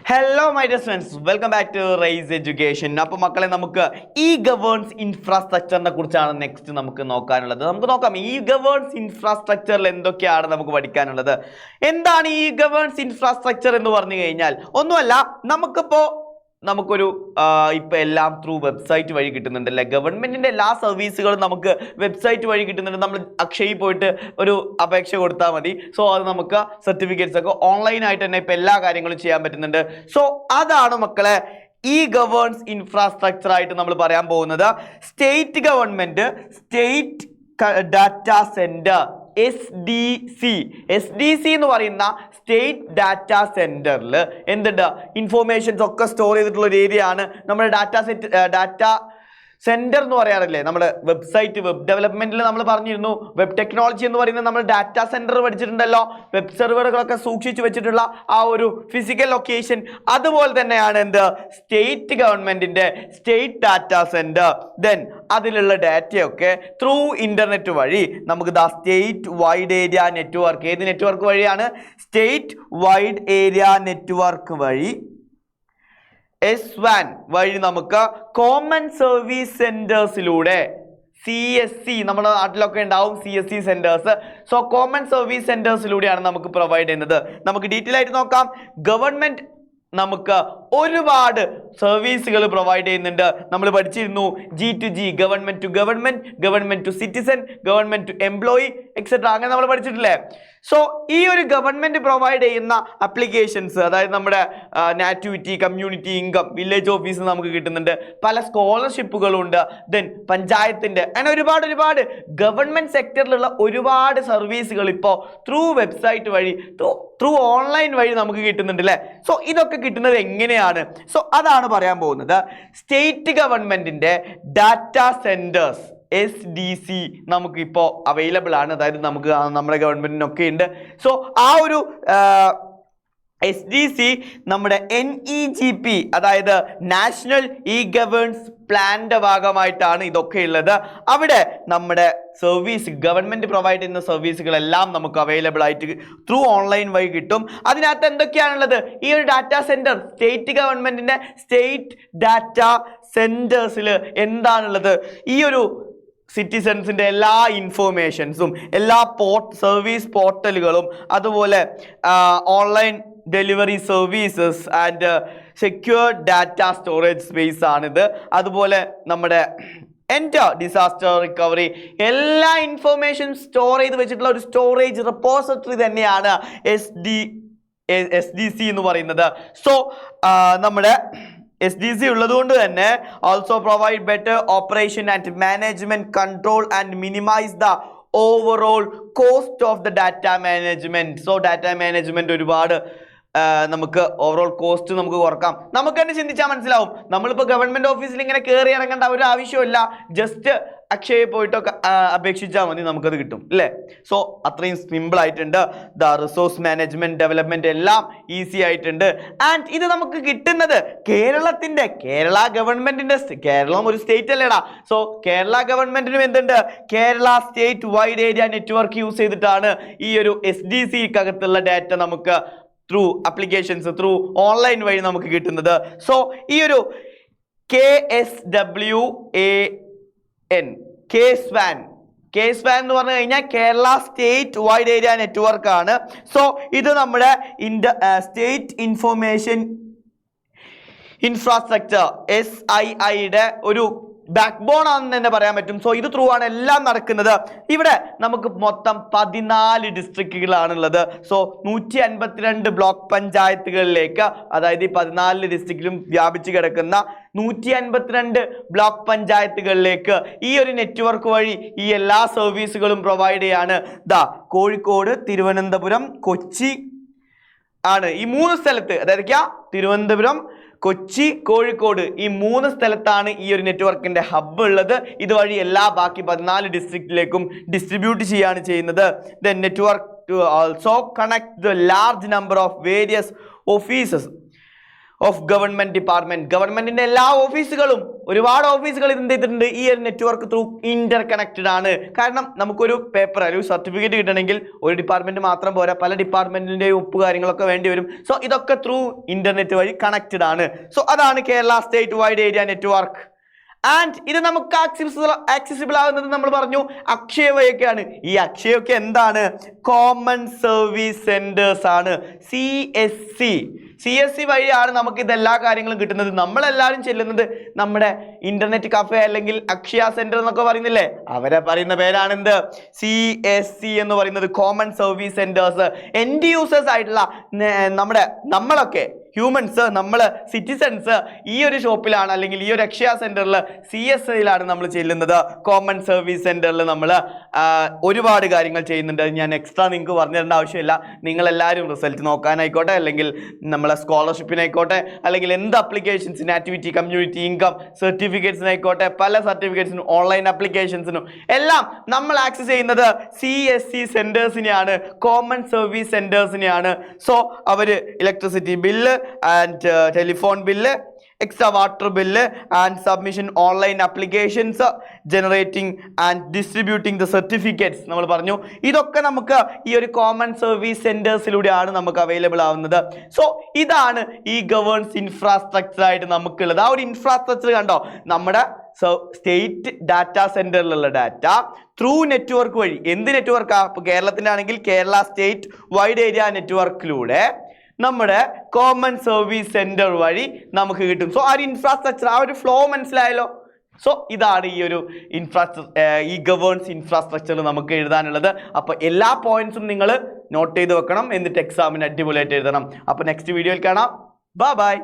Hello my dear friends, welcome back to Rise Education. അപ്പോൾ മക്കളെ, നമുക്ക് ഇ ഗവേൺസ് ഇൻഫ്രാസ്ട്രക്ചറിനെ കുറിച്ചാണ് നെക്സ്റ്റ് നമുക്ക് നോക്കാനുള്ളത്. നമുക്ക് നോക്കാം ഇ ഗവേൺസ് ഇൻഫ്രാസ്ട്രക്ചറിൽ എന്തൊക്കെയാണ് നമുക്ക് പഠിക്കാനുള്ളത്. എന്താണ് ഇ ഗവേൺസ് ഇൻഫ്രാസ്ട്രക്ചർ എന്ന് പറഞ്ഞു കഴിഞ്ഞാൽ ഒന്നുമല്ല, നമുക്കൊരു ഇപ്പൊ എല്ലാം ത്രൂ വെബ്സൈറ്റ് വഴി കിട്ടുന്നുണ്ടല്ലേ. ഗവൺമെന്റിന്റെ എല്ലാ സർവീസുകളും നമുക്ക് വെബ്സൈറ്റ് വഴി കിട്ടുന്നുണ്ട്. നമ്മൾ അക്ഷയയിൽ പോയിട്ട് ഒരു അപേക്ഷ കൊടുത്താൽ മതി. സോ അത് നമുക്ക് സർട്ടിഫിക്കറ്റ്സ് ഒക്കെ ഓൺലൈനായിട്ട് തന്നെ ഇപ്പൊ എല്ലാ കാര്യങ്ങളും ചെയ്യാൻ പറ്റുന്നുണ്ട്. സോ അതാണ് മക്കളെ ഇ ഗവേൺസ് ഇൻഫ്രാസ്ട്രക്ചർ ആയിട്ട് നമ്മൾ പറയാൻ പോകുന്നത്. State government state data centre SDC എന്ന് പറയുന്ന സ്റ്റേറ്റ് ഡാറ്റാ സെന്ററിൽ എന്തുണ്ട്, ഇൻഫോർമേഷൻസ് ഒക്കെ സ്റ്റോർ ചെയ്തിട്ടുള്ള ഒരു ഏരിയ ആണ് നമ്മുടെ ഡാറ്റാ സെന്റർ എന്ന് പറയാറില്ലേ. നമ്മുടെ വെബ്സൈറ്റ് വെബ് ഡെവലപ്മെന്റിൽ നമ്മൾ പറഞ്ഞിരുന്നു. വെബ് ടെക്നോളജി എന്ന് പറയുന്നത് നമ്മൾ ഡാറ്റാ സെന്റർ പഠിച്ചിട്ടുണ്ടല്ലോ. വെബ് സെർവറുകളൊക്കെ സൂക്ഷിച്ചു വെച്ചിട്ടുള്ള ആ ഒരു ഫിസിക്കൽ ലൊക്കേഷൻ, അതുപോലെ തന്നെയാണ് എന്ത് സ്റ്റേറ്റ് ഗവൺമെന്റിന്റെ സ്റ്റേറ്റ് ഡാറ്റാ സെന്റർ. ദെൻ അതിലുള്ള ഡാറ്റയൊക്കെ ത്രൂ ഇന്റർനെറ്റ് വഴി നമുക്ക് സ്റ്റേറ്റ് വൈഡ് ഏരിയ നെറ്റ്വർക്ക്, ഏത് നെറ്റ്വർക്ക് വഴിയാണ്? സ്റ്റേറ്റ് വൈഡ് ഏരിയ നെറ്റ്വർക്ക് വഴി S1 വഴി നമുക്ക് കോമൺ സർവീസ് സെന്റേഴ്സിലൂടെ CSC, നമ്മുടെ നാട്ടിലൊക്കെ ഉണ്ടാവും CSC centres. So common service സെന്റേഴ്സിലൂടെയാണ് നമുക്ക് പ്രൊവൈഡ് ചെയ്യുന്നത്. നമുക്ക് ഡീറ്റെയിൽ ആയിട്ട് നോക്കാം. ഗവൺമെന്റ് നമുക്ക് ഒരുപാട് സർവീസുകൾ പ്രൊവൈഡ് ചെയ്യുന്നുണ്ട്. നമ്മൾ പഠിച്ചിരുന്നു G2G, government to government, government to citizen, government to employee etcetera, അങ്ങനെ നമ്മൾ പഠിച്ചിട്ടില്ലേ. സോ ഈ ഒരു ഗവൺമെന്റ് പ്രൊവൈഡ് ചെയ്യുന്ന അപ്ലിക്കേഷൻസ്, അതായത് നമ്മുടെ നാറ്റിവിറ്റി, കമ്മ്യൂണിറ്റി ഇൻകം, വില്ലേജ് ഓഫീസിൽ നമുക്ക് കിട്ടുന്നുണ്ട്. പല സ്കോളർഷിപ്പുകളും ഉണ്ട്. ദെൻ പഞ്ചായത്തിന്റെ, അങ്ങനെ ഒരുപാട് ഗവൺമെന്റ് സെക്ടറിലുള്ള ഒരുപാട് സർവീസുകൾ ഇപ്പോൾ ത്രൂ വെബ്സൈറ്റ് വഴി, ത്രൂ ഓൺലൈൻ വഴി നമുക്ക് കിട്ടുന്നുണ്ട് അല്ലേ. സോ ഇതൊക്കെ കിട്ടുന്നത് എങ്ങനെയാണ്? സോ അതാണ് പറയാൻ പോകുന്നത്. സ്റ്റേറ്റ് ഗവൺമെന്റിന്റെ ഡാറ്റാ സെന്റേഴ്സ് SDC നമുക്ക് ഇപ്പോൾ അവൈലബിൾ ആണ്. അതായത് നമുക്ക് നമ്മുടെ ഗവൺമെന്റിനൊക്കെ ഉണ്ട്. സോ ആ ഒരു SDC നമ്മുടെ NEGP, അതായത് നാഷണൽ ഇ ഗവേൺസ് പ്ലാന്റെ ഭാഗമായിട്ടാണ് ഇതൊക്കെ ഉള്ളത്. അവിടെ നമ്മുടെ സർവീസ്, ഗവൺമെന്റ് പ്രൊവൈഡ് ചെയ്യുന്ന സർവീസുകളെല്ലാം നമുക്ക് അവൈലബിൾ ആയിട്ട് ത്രൂ ഓൺലൈൻ വഴി കിട്ടും. അതിനകത്ത് എന്തൊക്കെയാണുള്ളത്? ഈ ഒരു ഡാറ്റാ സെന്റർ, സ്റ്റേറ്റ് ഗവൺമെന്റിന്റെ സ്റ്റേറ്റ് ഡാറ്റാ സെന്റേഴ്സിൽ എന്താണുള്ളത്? ഈ ഒരു സിറ്റിസൺസിന്റെ എല്ലാ ഇൻഫോർമേഷൻസും, എല്ലാ സർവീസ് പോർട്ടലുകളും, അതുപോലെ online delivery services and secure data storage space ആണിത്. അതുപോലെ നമ്മുടെ ഡിസാസ്റ്റർ റിക്കവറി, എല്ലാ ഇൻഫോർമേഷൻ സ്റ്റോർ ചെയ്ത് വെച്ചിട്ടുള്ള ഒരു സ്റ്റോറേജ് റെപ്പോസിറ്ററി തന്നെയാണ് SDC എന്ന് പറയുന്നത്. സോ നമ്മുടെ SDC ഉള്ളതുകൊണ്ട് തന്നെ also provide better operation and management control and minimize the overall cost of the data management. So data management ഒരുപാട് നമുക്ക് ഓവറോൾ കോസ്റ്റ് നമുക്ക് കുറക്കാം. നമുക്ക് തന്നെ ചിന്തിച്ചാൽ മനസ്സിലാവും. നമ്മളിപ്പോൾ ഗവൺമെന്റ് ഓഫീസിൽ ഇങ്ങനെ കയറി ഇറങ്ങേണ്ട ഒരു ആവശ്യമില്ല. ജസ്റ്റ് അക്ഷയയിൽ പോയിട്ടൊക്കെ അപേക്ഷിച്ചാൽ മതി, നമുക്കത് കിട്ടും അല്ലേ. സോ അത്രയും സിമ്പിൾ ആയിട്ടുണ്ട്. റിസോഴ്സ് മാനേജ്മെന്റ്, ഡെവലപ്മെന്റ് എല്ലാം ഈസി ആയിട്ടുണ്ട്. ആൻഡ് ഇത് നമുക്ക് കിട്ടുന്നത് കേരള ഗവൺമെന്റിന്റെ, കേരളം ഒരു സ്റ്റേറ്റ് അല്ലേടാ. സോ കേരള ഗവൺമെന്റിനും എന്തുണ്ട്? Kerala state wide area network use ചെയ്തിട്ടാണ് ഈ ഒരു SDCക്കകത്തുള്ള ഡാറ്റ നമുക്ക് ത്രൂ അപ്ലിക്കേഷൻസ്, ത്രൂ ഓൺലൈൻ വഴി നമുക്ക് കിട്ടുന്നത്. സോ ഈ ഒരു KSWAN എന്ന് പറഞ്ഞു കഴിഞ്ഞാൽ Kerala state wide area network ആണ്. സോ ഇത് നമ്മുടെ സ്റ്റേറ്റ് ഇൻഫോർമേഷൻ ഇൻഫ്രാസ്ട്രക്ചർ SIIയുടെ ഒരു ബാക്ക് ബോൺ ആണെന്ന് തന്നെ പറയാൻ പറ്റും. സോ ഇത് ത്രൂ ആണ് എല്ലാം നടക്കുന്നത്. ഇവിടെ നമുക്ക് മൊത്തം 14 ഡിസ്ട്രിക്റ്റുകളാണുള്ളത്. സോ 152 ബ്ലോക്ക് പഞ്ചായത്തുകളിലേക്ക്, അതായത് ഈ 14 ഡിസ്ട്രിക്റ്റിലും വ്യാപിച്ചു കിടക്കുന്ന 152 ബ്ലോക്ക് പഞ്ചായത്തുകളിലേക്ക് ഈ ഒരു നെറ്റ്വർക്ക് വഴി ഈ എല്ലാ സർവീസുകളും പ്രൊവൈഡ് ചെയ്യാണ്. കോഴിക്കോട്, തിരുവനന്തപുരം, കൊച്ചി ആണ് ഈ 3 സ്ഥലത്ത്. അതായത് തിരുവനന്തപുരം, കൊച്ചി, കോഴിക്കോട്, ഈ 3 സ്ഥലത്താണ് ഈ ഒരു നെറ്റ്വർക്കിന്റെ ഹബ്ബ് ഉള്ളത്. ഇതുവഴി എല്ലാ ബാക്കി 14 ഡിസ്ട്രിക്റ്റിലേക്കും ഡിസ്ട്രിബ്യൂട്ട് ചെയ്യാണ് ചെയ്യുന്നത്. The network to also connect the large number of various offices of government department, ഗവൺമെന്റിന്റെ എല്ലാ ഓഫീസുകളും, ഒരുപാട് ഓഫീസുകൾ എന്ത് ചെയ്തിട്ടുണ്ട്, ഈ ഒരു നെറ്റ്വർക്ക് ത്രൂ ഇന്റർ കണക്റ്റഡ് ആണ്. കാരണം നമുക്കൊരു പേപ്പർ ഒരു സർട്ടിഫിക്കറ്റ് കിട്ടണമെങ്കിൽ ഒരു ഡിപ്പാർട്ട്മെന്റ് മാത്രം പോരാ, പല ഡിപ്പാർട്ട്മെന്റിന്റെയും ഒപ്പ് കാര്യങ്ങളൊക്കെ വേണ്ടി വരും. സോ ഇതൊക്കെ ത്രൂ ഇന്റർനെറ്റ് വഴി കണക്റ്റഡ് ആണ്. സോ അതാണ് Kerala state wide area network. And ഇത് നമുക്ക് ആക്സസിബിൾ ആകുന്നത് നമ്മൾ പറഞ്ഞു അക്ഷയ വഴിയൊക്കെയാണ്. ഈ അക്ഷയൊക്കെ എന്താണ്? കോമൺ സർവീസ് സെന്റേഴ്സ് ആണ്. CSC വഴിയാണ് നമുക്ക് ഇതെല്ലാ കാര്യങ്ങളും കിട്ടുന്നത്. നമ്മളെല്ലാവരും ചെല്ലുന്നത് നമ്മുടെ ഇന്റർനെറ്റ് കഫേ അല്ലെങ്കിൽ അക്ഷയ സെന്റർ എന്നൊക്കെ പറയുന്നില്ലേ, അവരെ പറയുന്ന പേരാണ് എന്ത്? CSC എന്ന് പറയുന്നത്, common service centres. End users ആയിട്ടുള്ള നമ്മളൊക്കെ ഹ്യൂമൻസ്, നമ്മൾ സിറ്റിസൺസ് ഈ ഒരു ഷോപ്പിലാണ് അല്ലെങ്കിൽ ഈ ഒരു അക്ഷയ സെന്ററിൽ CSIയിലാണ് നമ്മൾ ചെല്ലുന്നത്. കോമൺ സർവീസ് സെന്ററിൽ നമ്മൾ ഒരുപാട് കാര്യങ്ങൾ ചെയ്യുന്നുണ്ട്. ഞാൻ എക്സ്ട്രാ നിങ്ങൾക്ക് പറഞ്ഞു തരേണ്ട ആവശ്യമില്ല. നിങ്ങളെല്ലാവരും റിസൾട്ട് നോക്കാനായിക്കോട്ടെ, അല്ലെങ്കിൽ നമ്മളെ സ്കോളർഷിപ്പിനായിക്കോട്ടെ, അല്ലെങ്കിൽ എന്ത് അപ്ലിക്കേഷൻസിന്, ആക്ടിവിറ്റി, കമ്മ്യൂണിറ്റി, ഇൻകം സർട്ടിഫിക്കറ്റ്സിനായിക്കോട്ടെ, പല സർട്ടിഫിക്കറ്റ്സിനും ഓൺലൈൻ അപ്ലിക്കേഷൻസിനും എല്ലാം നമ്മൾ ആക്സസ് ചെയ്യുന്നത് CSC സെന്റേഴ്സിനെയാണ്, കോമൺ സർവീസ് സെന്റേഴ്സിനെയാണ്. സോ അവർ electricity bill and telephone bill, extra water bill and submission online applications, generating and distributing the certificates നമ്മൾ പറഞ്ഞു. ഇതൊക്കെ നമുക്ക് ഈ ഒരു കോമൺ സർവീസ് സെന്റേഴ്സിലൂടെയാണ് നമുക്ക് അവൈലബിൾ ആവുന്നത്. സോ ഇതാണ് ഈ ഗവേൺസ് ഇൻഫ്രാസ്ട്രക്ചർ ആയിട്ട് നമുക്കുള്ളത്. ആ ഒരു ഇൻഫ്രാസ്ട്രക്ചർ കണ്ടോ, നമ്മുടെ സ്റ്റേറ്റ് ഡാറ്റാ സെന്ററിലുള്ള ഡാറ്റ ത്രൂ നെറ്റ്വർക്ക് വഴി, എന്ത് നെറ്റ്വർക്കാ? ഇപ്പോൾ കേരളത്തിലാണെങ്കിൽ കേരള സ്റ്റേറ്റ് വൈഡ് ഏരിയ നെറ്റ്വർക്കിലൂടെ നമ്മുടെ കോമൺ സർവീസ് സെന്റർ വഴി നമുക്ക് കിട്ടും. സോ ആ ഒരു ഇൻഫ്രാസ്ട്രക്ചർ, ആ ഒരു ഫ്ലോ മനസ്സിലായല്ലോ. സോ ഇതാണ് ഈ ഒരു ഈ ഗവേൺസ് ഇൻഫ്രാസ്ട്രക്ചർ നമുക്ക് എഴുതാനുള്ളത്. അപ്പോൾ എല്ലാ പോയിന്റ്സും നിങ്ങൾ നോട്ട് ചെയ്ത് വെക്കണം, എന്നിട്ട് എക്സാമിന് അടിപൊളിയായിട്ട് എഴുതണം. അപ്പോൾ നെക്സ്റ്റ് വീഡിയോയിൽ കാണാം. ബൈ.